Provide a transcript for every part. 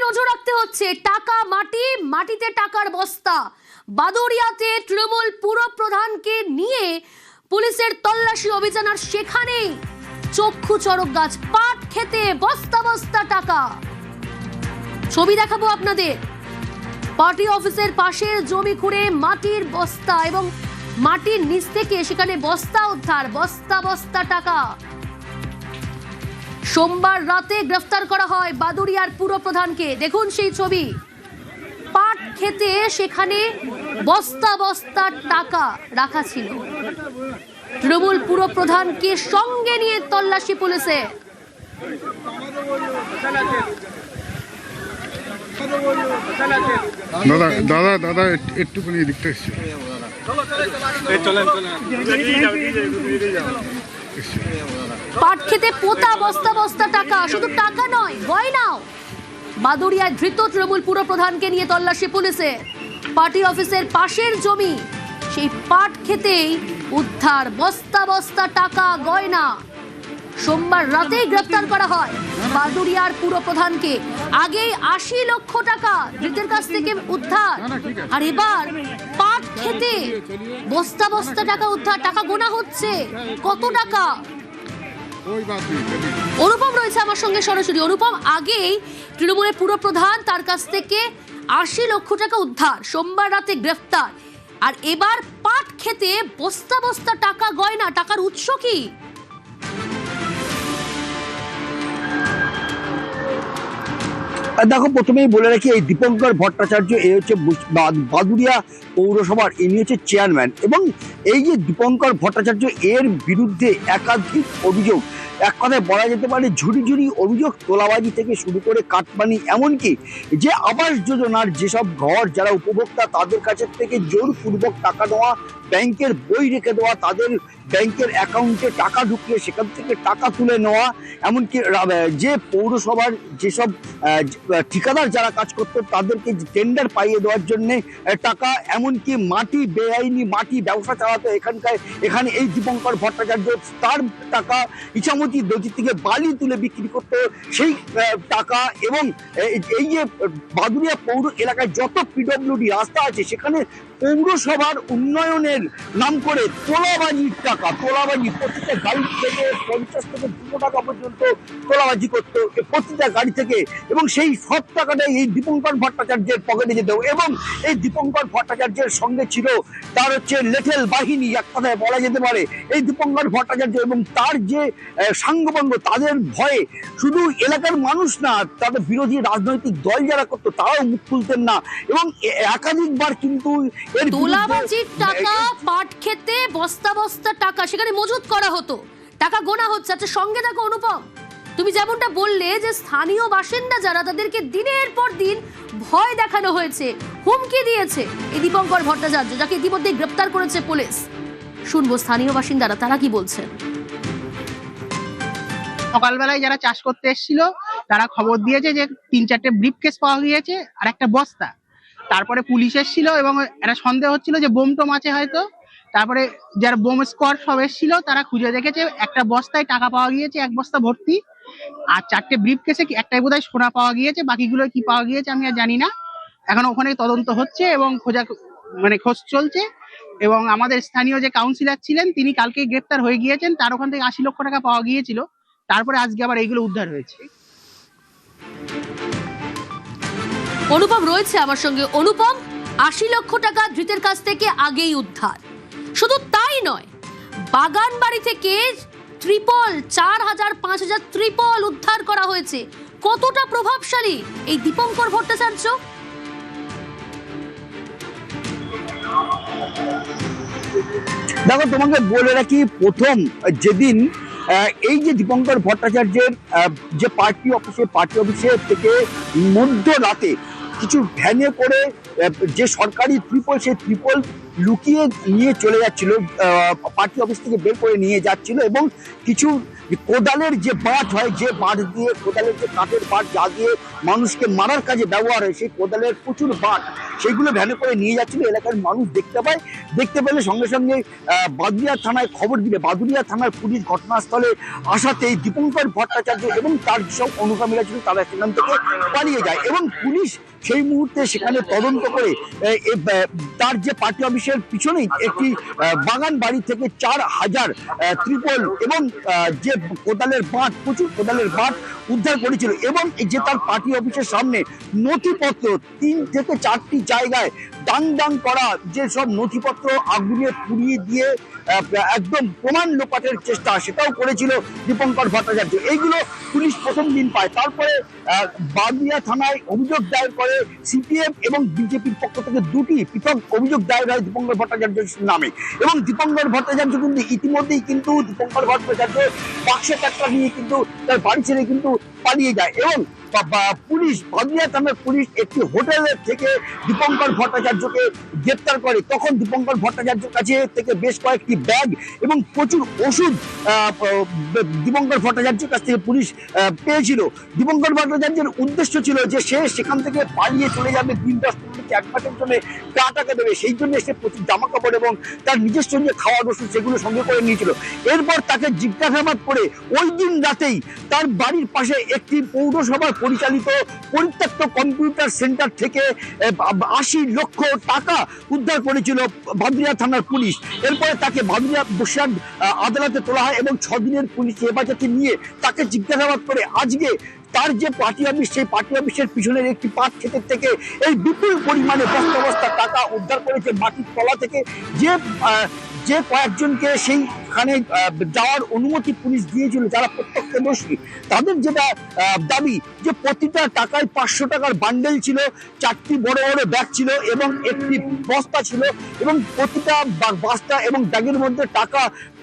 নজর রাখতে হচ্ছে। টাকা মাটি, মাটিতে টাকার বস্তা। বাদুড়িয়াতে তৃণমূল পুর প্রধানকে নিয়ে পুলিশের তল্লাশি অভিযান, আর সেখানেই চক্ষু চড়ক গাছ, পাট খেতে বস্তা বস্তা টাকা। ছবি দেখাবো আপনাদের। পার্টি অফিসের পাশের জমি খুঁড়ে মাটির বস্তা এবং মাটির নিচ থেকে সেখানে বস্তা উদ্ধার, বস্তা বস্তা টাকা। সোমবার রাতে গ্রেফতার করা হয় বাদুড়িয়ার পুর প্রধানকে। দেখুন সেই ছবি। পাট খেতে সেখানে বস্তা বস্তা টাকা রাখা ছিল। তৃণমূল পুর প্রধানকে সঙ্গে নিয়ে তল্লাশি পুলিশে। দাদা দাদা দাদা একটুখানি এদিকটা এসছে। পাট খেতে পোতা বস্তা বস্তা টাকা, শুধু টাকা নয় গয়নাও। বাদুড়িয়ায় ধৃত তৃণমূল পুর প্রধানকে নিয়ে তল্লাশি পুলিশে। পার্টি অফিসের পাশের জমি, সেই পাট খেতেই উদ্ধার বস্তা বস্তা টাকা গয়না। সোমবার রাতেই গ্রেফতার করা হয় বাদুড়িয়ার পুর প্রধানকে। আগেই 80 লক্ষ টাকা ধৃতের কাছ থেকে উদ্ধার, আর এবার পাট খেতে বস্তা বস্তা টাকা উদ্ধার। টাকা গোনা হচ্ছে, কত টাকা। অনুপম রয়েছে আমার সঙ্গে সরাসরি। অনুপম, আগেই তৃণমূলের পুর প্রধান, তার কাছ থেকে 80 লক্ষ টাকা উদ্ধার, সোমবার রাতে গ্রেফতার, আর এবার পাট খেতে বস্তা বস্তা টাকা গয়না। টাকার উৎস কি? দেখো, প্রথমেই বলে রাখি, এই দীপঙ্কর ভট্টাচার্য এ হচ্ছে বাদুড়িয়া পৌরসভার, ইনি হচ্ছে চেয়ারম্যান। এবং এই যে দীপঙ্কর ভট্টাচার্য, এর বিরুদ্ধে একাধিক অভিযোগ, এক কথায় বলা যেতে পারে ঝুড়ি ঝুড়ি অভিযোগ। তোলাবাজি থেকে শুরু করে কাটমানি, এমনকি যে আবাস যোজনার যেসব ঘর যারা উপভোক্তা তাদের কাছে থেকে জোরপূর্বক টাকা দেওয়া, ব্যাংকের বই রেখে দেওয়া, তাদের ব্যাংকের অ্যাকাউন্টে টাকা ঢুকিয়ে সেখান থেকে টাকা তুলে নেওয়া, এমনকি যে পৌরসভার যেসব ঠিকাদার যারা কাজ করতো তাদেরকে টেন্ডার পাইয়ে দেওয়ার জন্য টাকা, এমনকি মাটি, বেআইনি মাটি ব্যবসা চালাতো এখানে এই দীপঙ্কর ভট্টাচার্য। তার টাকা ইছামতি নদী থেকে বালি তুলে বিক্রি করতো, সেই টাকা। এবং এই যে বাদুড়িয়া পৌর এলাকায় যত পিডব্লিউডি রাস্তা আছে, সেখানে পৌরসভার উন্নয়নের নাম করে তোলাবাজির টাকা, তোলাবাজি প্রতিটা গাড়ি থেকে 50 থেকে 200 টাকা পর্যন্ত তোলাবাজি করতো প্রতিটা গাড়ি থেকে। এবং সেই সব টাকাটাই এই দীপঙ্কর ভট্টাচার্যের পকেটে যেত। এবং এই দীপঙ্কর ভট্টাচার্যের সঙ্গে ছিল তার হচ্ছে লেঠেল বাহিনী, এক কথায় বলা যেতে পারে। এই দীপঙ্কর ভট্টাচার্য এবং তার যে সাঙ্গপাঙ্গ, তাদের ভয়ে শুধু এলাকার মানুষ না, তাদের বিরোধী রাজনৈতিক দল যারা করতো তারাও মুখ খুলতেন না। এবং একাধিকবার কিন্তু তোলাবাজির টাকা, পাট খেতে বস্তা বস্তা টাকা সেখানে মজুত করা হতো, টাকা গোনা হচ্ছে। আচ্ছা, সঙ্গে দেখো অনুপম, তুমি যেমনটা বললে যে স্থানীয় বাসিন্দা যারা, তাদেরকে দিনের পর দিন ভয় দেখানো হয়েছে, হুমকি দিয়েছে এই দীপঙ্কর ভট্টাচার্য, যাকে ইতিমধ্যে গ্রেফতার করেছে পুলিশ। শুনবো স্থানীয় বাসিন্দারা তারা কি বলছেন। সকালবেলায় যারা চাষ করতে এসেছিল তারা খবর দিয়েছে যে 3-4টে ব্রিফকেস পাওয়া গিয়েছে আর একটা বস্তা। তারপরে পুলিশ এসেছিল এবং একটা সন্দেহ হচ্ছিল যে বোম টোম আছে হয়তো। তারপরে যারা বোম স্কোয়াড সব এসেছিল তারা খুঁজে দেখেছে একটা বস্তায় টাকা পাওয়া গিয়েছে, 1 বস্তা ভর্তি। আর 4টে ব্রিফকেসে একটাই বোধহয় সোনা পাওয়া গিয়েছে, বাকিগুলো কি পাওয়া গিয়েছে আমি আর জানি না। এখন ওখানে তদন্ত হচ্ছে এবং খোঁজ চলছে। এবং আমাদের স্থানীয় যে কাউন্সিলর ছিলেন তিনি কালকে গ্রেফতার হয়ে গিয়েছেন, তার ওখান থেকে 80 লক্ষ টাকা পাওয়া গিয়েছিল। তারপরে আজকে আবার এইগুলো উদ্ধার হয়েছে। অনুপম রয়েছে আমার সঙ্গে। অনুপম, 80 লক্ষ টাকা ধৃতের কাছ থেকে আগেই উদ্ধার। শুধু তাই নয়, বাগান বাড়ি থেকে ত্রিপল, 4000-5000 ত্রিপল উদ্ধার করা হয়েছে। কতটা প্রভাবশালী এই দীপঙ্কর ভট্টাচার্য। দেখো, তোমাকে বলে রাখি, প্রথম যেদিন এই যে দীপঙ্কর ভট্টাচার্যের যে পার্টি অফিসে থেকে মধ্যরাতে কিছু ভ্যানে করে যে সরকারি ত্রিপল, সেই ত্রিপল লুকিয়ে নিয়ে চলে যাচ্ছিল, পার্টি অফিস থেকে বের করে নিয়ে যাচ্ছিল। এবং কিছু কোদালের যে বাট হয়, যে বাট দিয়ে, কোদালের যে কাঠের বাট যা দিয়ে মানুষকে মারার কাজে ব্যবহার হয়, সেই কোদালের প্রচুর বাট, সেইগুলো ভ্যানে করে নিয়ে যাচ্ছিল। এলাকার মানুষ দেখতে পায় দেখতে পেলে সঙ্গে সঙ্গে বাদুড়িয়া থানায় খবর দিলে বাদুড়িয়া থানার পুলিশ ঘটনাস্থলে আসাতেই দীপঙ্কর ভট্টাচার্য এবং তার যেসব অনুগামীরা ছিল তারা সেখান থেকে পালিয়ে যায় এবং পুলিশ সেই মুহূর্তে সেখানে তদন্ত করে তার যে পার্টি অফিসের পিছনেই একটি বাগান বাড়ি থেকে 4,000 ত্রিপল এবং যে কোদালের বাঁট, প্রচুর কোদালের বাঁট উদ্ধার করেছিল এবং যে তার পার্টি অফিসের সামনে নথিপত্র 3 থেকে 4টি জায়গায় দাং করা যে সব নথিপত্র আগুনে পুড়িয়ে দিয়ে একদম প্রমাণ লোপাটের চেষ্টা সেটাও করেছিল দীপঙ্কর ভট্টাচার্য। এইগুলো পুলিশ প্রথম দিন পায়। তারপরে বাদুড়িয়া থানায় অভিযোগ দায়ের করে সিপিএম এবং বিজেপির পক্ষ থেকে 2টি পৃথক অভিযোগ দায়ের হয় দীপঙ্কর ভট্টাচার্যের নামে এবং দীপঙ্কর ভট্টাচার্য কিন্তু ইতিমধ্যেই দীপঙ্কর ভট্টাচার্য বাক্সে টাকা নিয়ে তার বাড়ি ছেড়ে পালিয়ে যায় এবং পুলিশ বাদুড়িয়া থানার পুলিশ একটি হোটেলের থেকে দীপঙ্কর ভট্টাচার্যকে গ্রেপ্তার করে। তখন দীপঙ্কর ভট্টাচার্যের কাছে থেকে বেশ কয়েকটি ব্যাগ এবং প্রচুর ওষুধ দীপঙ্কর ভট্টাচার্যের কাছ থেকে পুলিশ পেয়েছিল। দীপঙ্কর ভট্টাচার্যের উদ্দেশ্য ছিল যে সে সেখান থেকে পালিয়ে চলে যাবে, 10-15 থেকে 1 মাসের জন্য টাকা দেবে, সেই জন্য সে প্রচুর জামা কাপড় এবং তার নিজস্ব যে খাওয়ার ওষুধ সেগুলো সঙ্গে করে নিয়েছিল। এরপর তাকে জিজ্ঞাসাবাদ করে ওই দিন রাতেই তার বাড়ির পাশে একটি পৌরসভার পরিচালিত পরিত্যক্ত কম্পিউটার সেন্টার থেকে 80 লক্ষ টাকা উদ্ধার করেছিল বাদুড়িয়া থানার পুলিশ। এরপরে তাকে বাদুড়িয়া বসিরহাট আদালতে তোলা হয় এবং 6 দিনের পুলিশ হেফাজতে নিয়ে তাকে জিজ্ঞাসাবাদ করে আজকে তার যে পার্টি অফিস সেই পার্টি অফিসের পিছনের একটি পাট ক্ষেতের থেকে এই বিপুল পরিমাণে বস্তা বস্তা টাকা উদ্ধার করেছে মাটির তলা থেকে। যে কয়েকজনকে সেইখানে যাওয়ার অনুমতি পুলিশ দিয়েছিল যারা প্রত্যক্ষদর্শী, তাদের যেটা দাবি যে প্রতিটা টাকায় 500 টাকার বান্ডেল ছিল, 4টি বড় বড় ব্যাগ ছিল এবং একটি বস্তা ছিল এবং প্রতিটা বস্তা এবং ব্যাগের মধ্যে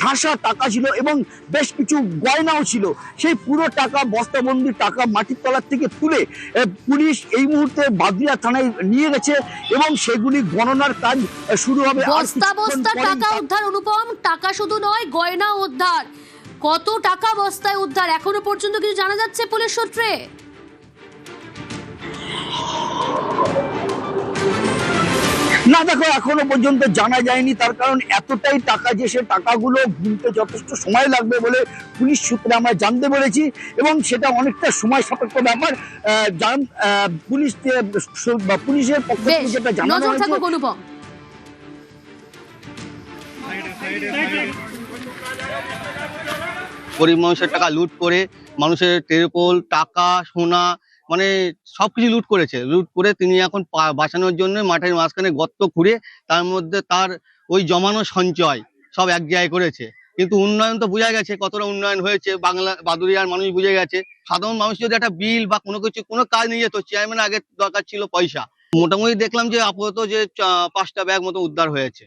ঠাসা টাকা ছিল এবং বেশ কিছু গয়নাও ছিল। সেই পুরো টাকা, বস্তাবন্দি টাকা মাটির তলার থেকে তুলে পুলিশ এই মুহূর্তে বাদুড়িয়া থানায় নিয়ে গেছে এবং সেগুলি গণনার কাজ শুরু হবে। বস্তা বস্তা টাকা উদ্ধার অনুপম, টাকা শুধু নয় গয়না উদ্ধার। কত টাকা বস্তায় উদ্ধার এখনো পর্যন্ত কিছু জানা যাচ্ছে পুলিশ সূত্রে? না দেখো, এখনো পর্যন্ত জানা যায়নি, তার কারণ এতটাই টাকা যে সে টাকাগুলো গুনতে যথেষ্ট সময় লাগবে বলে পুলিশ সূত্রে আমরা জানতে পেরেছি এবং সেটা অনেকটা সময় সাপেক্ষ ব্যাপার। পুলিশের পক্ষ থেকে যেটা জানানো হয়েছে। অনুপম, গরিব মানুষের টাকা লুট করে মানুষের টেরপোল, টাকা, সোনা মানে সবকিছু লুট করেছে। লুট করে তিনি এখন বাঁচানোর জন্য মাঠের মাঝখানে গর্ত খুঁড়ে তার মধ্যে তার ওই জমানো সঞ্চয় সব এক জায়গায় করেছে। কিন্তু উন্নয়ন তো বোঝা গেছে কতটা উন্নয়ন হয়েছে, বাদুড়িয়ার মানুষ বুঝে গেছে। সাধারণ মানুষ যদি একটা বিল বা কোনো কাজ নিয়ে যেত, চেয়ারম্যান আগে দরকার ছিল পয়সা। মোটামুটি দেখলাম যে আপাতত যে 5টা ব্যাগ মতো উদ্ধার হয়েছে।